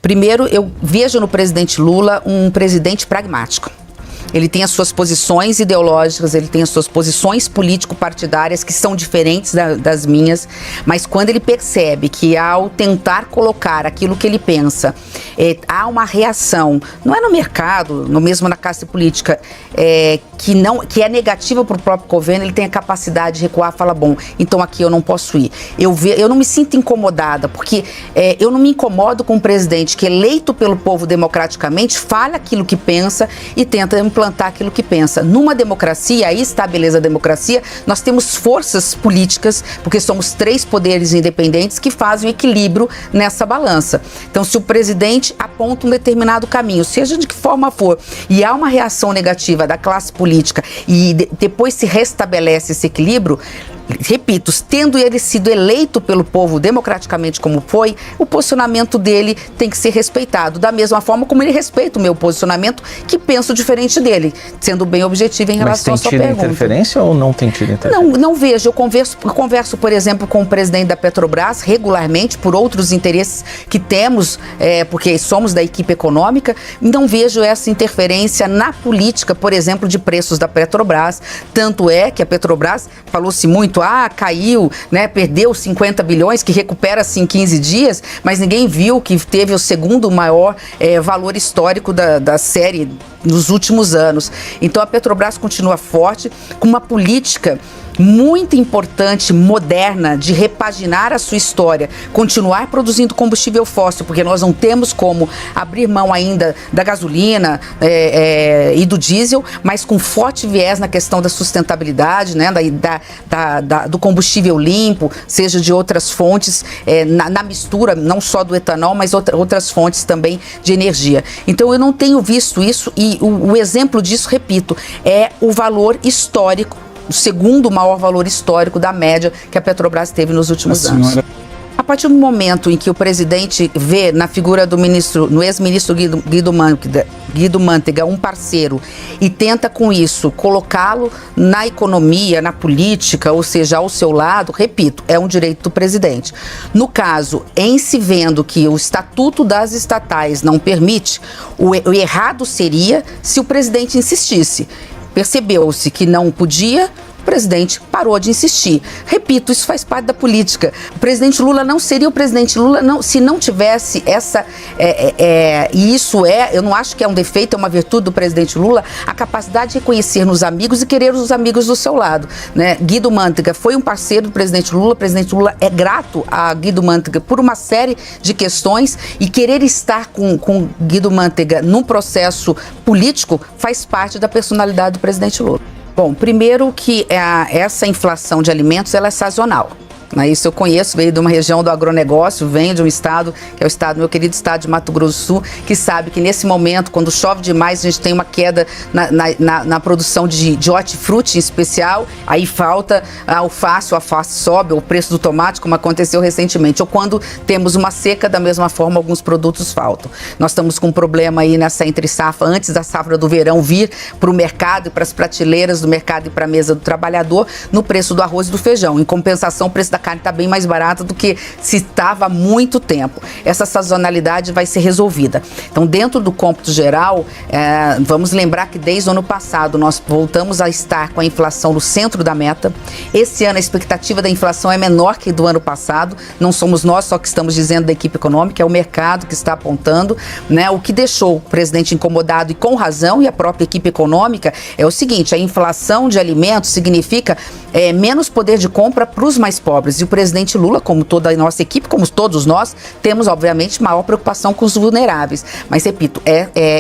Primeiro, eu vejo no presidente Lula um presidente pragmático. Ele tem as suas posições ideológicas, ele tem as suas posições político-partidárias que são diferentes das minhas, mas quando ele percebe que ao tentar colocar aquilo que ele pensa, há uma reação, não é no mercado, no mesmo na classe política, que é negativa para o próprio governo, ele tem a capacidade de recuar e falar, bom, então aqui eu não posso ir. Eu não me sinto incomodada, porque eu não me incomodo com um presidente que, eleito pelo povo democraticamente, fala aquilo que pensa e tenta implantar aquilo que pensa. Numa democracia, aí está a beleza da democracia, nós temos forças políticas, porque somos 3 poderes independentes que fazem o equilíbrio nessa balança. Então, se o presidente aponta um determinado caminho, seja de que forma for, e há uma reação negativa da classe política e depois se restabelece esse equilíbrio, repito, tendo ele sido eleito pelo povo democraticamente como foi, o posicionamento dele tem que ser respeitado, da mesma forma como ele respeita o meu posicionamento, que penso diferente dele, sendo bem objetivo em relação à sua pergunta. Mas tem tido interferência ou não tem tido interferência? Não vejo. Eu converso, por exemplo, com o presidente da Petrobras regularmente, por outros interesses que temos, porque somos da equipe econômica, não vejo essa interferência na política, por exemplo, de preços da Petrobras. Tanto é que a Petrobras, falou-se muito, caiu, né, perdeu 50 bilhões, que recupera-se em 15 dias, mas ninguém viu que teve o segundo maior valor histórico da série nos últimos anos. Então a Petrobras continua forte, com uma política muito importante, moderna, de repaginar a sua história, continuar produzindo combustível fóssil, porque nós não temos como abrir mão ainda da gasolina e do diesel, mas com forte viés na questão da sustentabilidade, né, do combustível limpo, seja de outras fontes, na mistura, não só do etanol, mas outras fontes também de energia. Então eu não tenho visto isso, e o exemplo disso, repito, é o valor histórico, o segundo maior valor histórico da média que a Petrobras teve nos últimos anos. A partir do momento em que o presidente vê na figura do ex-ministro Guido Mantega, um parceiro, e tenta com isso colocá-lo na economia, na política, ou seja, ao seu lado, repito, é um direito do presidente. No caso, em se vendo que o Estatuto das Estatais não permite, o errado seria se o presidente insistisse. Percebeu-se que não podia, o presidente parou de insistir. Repito, isso faz parte da política. O presidente Lula não seria o presidente Lula se não tivesse essa... e isso eu não acho que é um defeito, é uma virtude do presidente Lula, a capacidade de reconhecer nos amigos e querer os amigos do seu lado, né? Guido Mantega foi um parceiro do presidente Lula, o presidente Lula é grato a Guido Mantega por uma série de questões, e querer estar com Guido Mantega num processo político faz parte da personalidade do presidente Lula. Bom, primeiro que essa inflação de alimentos, ela é sazonal. Isso eu conheço, veio de uma região do agronegócio, venho de um estado, que é o estado, meu querido estado de Mato Grosso do Sul, que sabe que nesse momento, quando chove demais, a gente tem uma queda na produção de hortifruti em especial, aí falta a alface sobe, o preço do tomate, como aconteceu recentemente, ou quando temos uma seca, da mesma forma, alguns produtos faltam. Nós estamos com um problema aí nessa entre-safra, antes da safra do verão vir para o mercado e para as prateleiras do mercado e para a mesa do trabalhador, no preço do arroz e do feijão. Em compensação, o preço da carne está bem mais barata do que se estava há muito tempo. Essa sazonalidade vai ser resolvida. Então, dentro do cômputo geral, vamos lembrar que desde o ano passado nós voltamos a estar com a inflação no centro da meta. Esse ano a expectativa da inflação é menor que do ano passado. Não somos nós só que estamos dizendo da equipe econômica, é o mercado que está apontando, né? O que deixou o presidente incomodado, e com razão, e a própria equipe econômica, é o seguinte: a inflação de alimentos significa menos poder de compra para os mais pobres. E o presidente Lula, como toda a nossa equipe, como todos nós, temos, obviamente, maior preocupação com os vulneráveis. Mas, repito,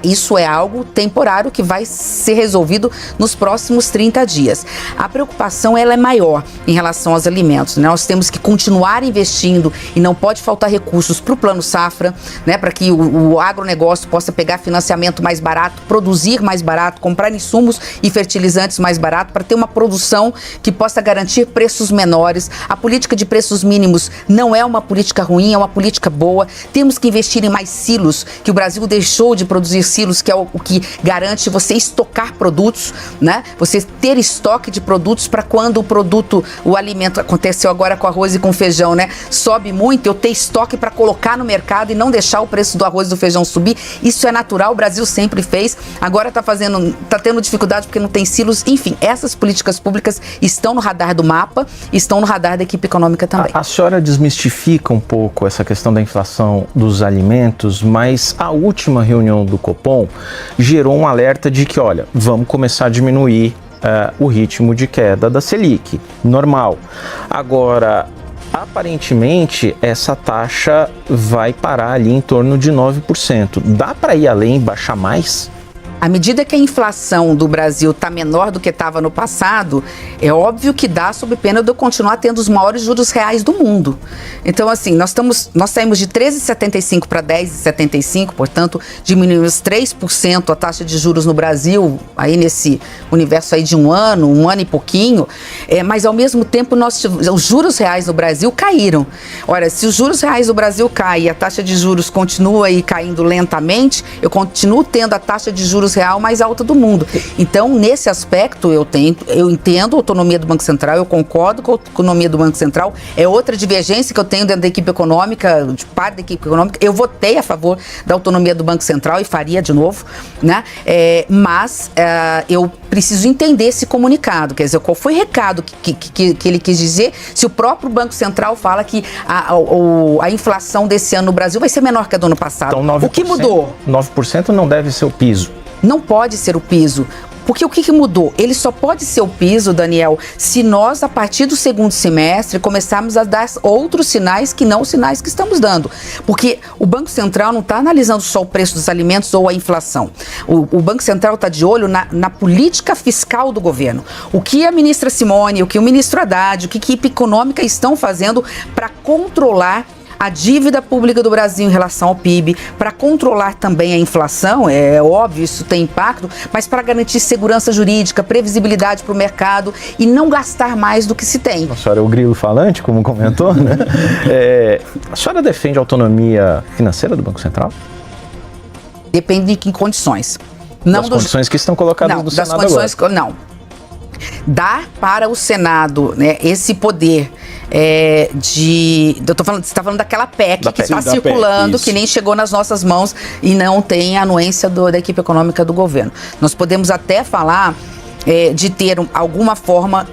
isso é algo temporário que vai ser resolvido nos próximos 30 dias. A preocupação, ela é maior em relação aos alimentos, né? Nós temos que continuar investindo e não pode faltar recursos para o Plano Safra, né? Para que o agronegócio possa pegar financiamento mais barato, produzir mais barato, comprar insumos e fertilizantes mais barato, para ter uma produção que possa garantir preços menores. A política de preços mínimos não é uma política ruim, é uma política boa. Temos que investir em mais silos, que o Brasil deixou de produzir silos, que é o que garante você estocar produtos, né? Você ter estoque de produtos para quando o produto, o alimento, aconteceu agora com arroz e com feijão, né? Sobe muito, eu ter estoque para colocar no mercado e não deixar o preço do arroz e do feijão subir. Isso é natural, o Brasil sempre fez. Agora está tendo dificuldade porque não tem silos. Enfim, essas políticas públicas estão no radar do mapa, estão no radar da equipe econômica também. A senhora desmistifica um pouco essa questão da inflação dos alimentos, mas a última reunião do Copom gerou um alerta de que, olha, vamos começar a diminuir o ritmo de queda da Selic, normal. Agora, aparentemente, essa taxa vai parar ali em torno de 9%. Dá para ir além e baixar mais? À medida que a inflação do Brasil está menor do que estava no passado, é óbvio que dá sob pena de eu continuar tendo os maiores juros reais do mundo. Então, assim, nós saímos de 13,75 para 10,75, portanto, diminuímos 3% a taxa de juros no Brasil, aí nesse universo aí de um ano e pouquinho, mas ao mesmo tempo os juros reais no Brasil caíram. Ora, se os juros reais do Brasil caem e a taxa de juros continua aí caindo lentamente, eu continuo tendo a taxa de juros real mais alta do mundo. Então, nesse aspecto, eu entendo a autonomia do Banco Central, eu concordo com a autonomia do Banco Central, é outra divergência que eu tenho dentro da equipe econômica, de parte da equipe econômica. Eu votei a favor da autonomia do Banco Central e faria de novo, né? Mas eu preciso entender esse comunicado, quer dizer, qual foi o recado que ele quis dizer, se o próprio Banco Central fala que a inflação desse ano no Brasil vai ser menor que a do ano passado. Então, 9%, o que mudou? 9% não deve ser o piso. Não pode ser o piso. Porque o que mudou? Ele só pode ser o piso, Daniel, se nós, a partir do segundo semestre, começarmos a dar outros sinais que não os sinais que estamos dando. Porque o Banco Central não está analisando só o preço dos alimentos ou a inflação. O Banco Central está de olho na política fiscal do governo. O que a ministra Simone, o que o ministro Haddad, o que a equipe econômica estão fazendo para controlar a dívida pública do Brasil em relação ao PIB, para controlar também a inflação, é óbvio, isso tem impacto, mas para garantir segurança jurídica, previsibilidade para o mercado e não gastar mais do que se tem. A senhora é o grilo falante, como comentou, né? A senhora defende a autonomia financeira do Banco Central? Depende de que condições. Não das condições que estão colocadas no Senado agora. Não. Dar para o Senado, né, esse poder você está falando daquela PEC que está circulando, que nem chegou nas nossas mãos e não tem a anuência da equipe econômica do governo. Nós podemos até falar de ter alguma forma,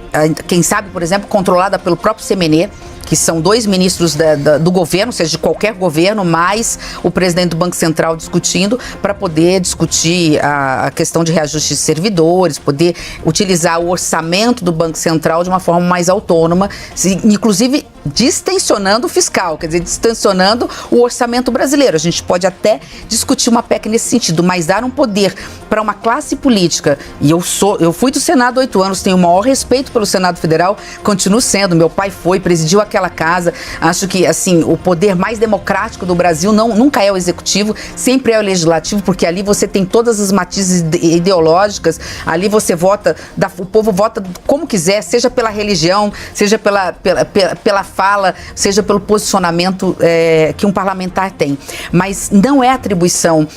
quem sabe, por exemplo, controlada pelo próprio CMNE, que são 2 ministros do governo, ou seja, de qualquer governo, mais o presidente do Banco Central discutindo, para poder discutir a questão de reajuste de servidores, poder utilizar o orçamento do Banco Central de uma forma mais autônoma, inclusive distensionando o fiscal, quer dizer, distensionando o orçamento brasileiro. A gente pode até discutir uma PEC nesse sentido, mas dar um poder para uma classe política, e eu fui do Senado há 8 anos, tenho o maior respeito pelo Senado Federal, continuo sendo, meu pai presidiu aquela casa, acho que, assim, o poder mais democrático do Brasil nunca é o executivo, sempre é o legislativo, porque ali você tem todas as matizes ideológicas, ali você vota, o povo vota como quiser, seja pela religião, seja pela fala, seja pelo posicionamento que um parlamentar tem. Mas não é atribuição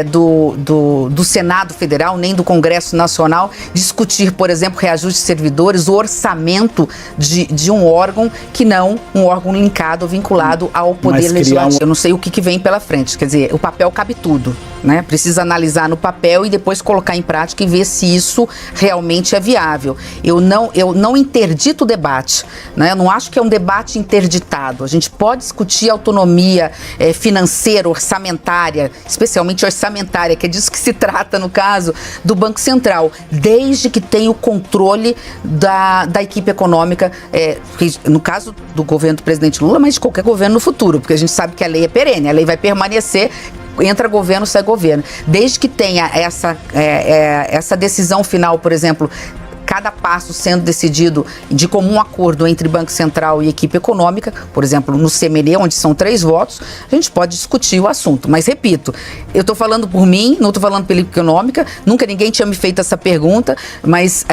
do Senado Federal, nem do Congresso Nacional, discutir, por exemplo, reajuste de servidores, o orçamento de um órgão que não um órgão linkado, vinculado ao poder legislativo. Eu não sei o que vem pela frente, quer dizer, o papel cabe tudo, né? Precisa analisar no papel e depois colocar em prática e ver se isso realmente é viável. Eu não interdito o debate, né? Eu não acho que é um debate interditado. A gente pode discutir autonomia financeira, orçamentária, especialmente orçamentária, que é disso que se trata no caso do Banco Central, desde que tenha o controle da equipe econômica, no caso do governo do presidente Lula, mas de qualquer governo no futuro, porque a gente sabe que a lei é perene, a lei vai permanecer, entra governo, sai governo. Desde que tenha essa decisão final, por exemplo, cada passo sendo decidido de comum acordo entre Banco Central e equipe econômica, por exemplo, no CME, onde são 3 votos, a gente pode discutir o assunto. Mas, repito, eu estou falando por mim, não estou falando pela econômica, nunca ninguém tinha me feito essa pergunta, mas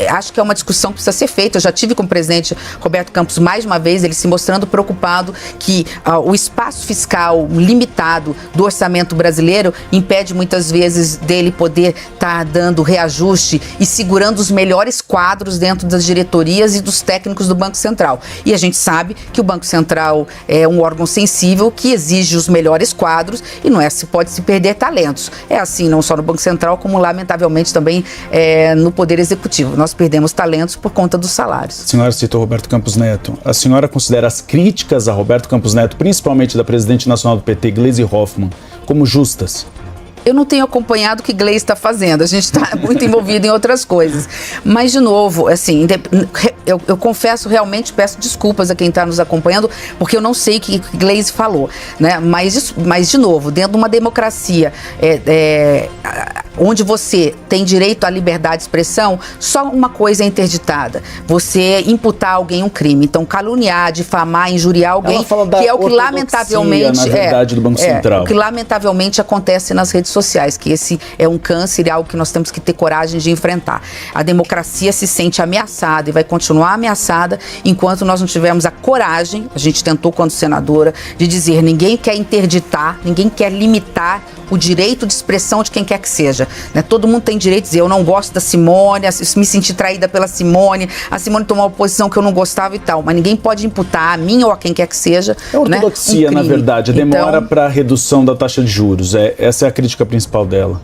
acho que é uma discussão que precisa ser feita. Eu já tive com o presidente Roberto Campos mais uma vez, ele se mostrando preocupado que o espaço fiscal limitado do orçamento brasileiro impede muitas vezes dele poder estar dando reajuste e segurando os melhores quadros dentro das diretorias e dos técnicos do Banco Central. E a gente sabe que o Banco Central é um órgão sensível que exige os melhores quadros e não se pode se perder talentos. É assim não só no Banco Central, como lamentavelmente também no Poder Executivo. Nós perdemos talentos por conta dos salários. A senhora citou Roberto Campos Neto. A senhora considera as críticas a Roberto Campos Neto, principalmente da presidente nacional do PT, Gleisi Hoffmann, como justas? Eu não tenho acompanhado o que Gleisi está fazendo, a gente está muito envolvido em outras coisas. Mas, de novo, assim, eu confesso, realmente peço desculpas a quem está nos acompanhando, porque eu não sei o que Gleisi falou, né? Mas, de novo, dentro de uma democracia onde você tem direito à liberdade de expressão, só uma coisa é interditada: você imputar a alguém um crime. Então, caluniar, difamar, injuriar alguém, que é o que lamentavelmente na verdade, do Banco Central. O que lamentavelmente acontece nas redes sociais, que esse é um câncer e algo que nós temos que ter coragem de enfrentar. A democracia se sente ameaçada e vai continuar ameaçada enquanto nós não tivermos a coragem, a gente tentou quando senadora, de dizer: ninguém quer interditar, ninguém quer limitar o direito de expressão de quem quer que seja, né? Todo mundo tem direito de dizer: eu não gosto da Simone, me senti traída pela Simone, a Simone tomou uma posição que eu não gostava e tal, mas ninguém pode imputar a mim ou a quem quer que seja. É ortodoxia, né, na verdade, a demora para a redução da taxa de juros, essa é a crítica principal dela.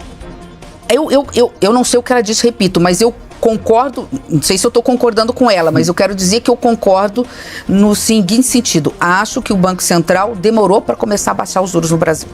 Eu não sei o que ela disse, repito, mas eu concordo, não sei se eu estou concordando com ela, mas eu quero dizer que eu concordo no seguinte sentido: acho que o Banco Central demorou para começar a baixar os juros no Brasil.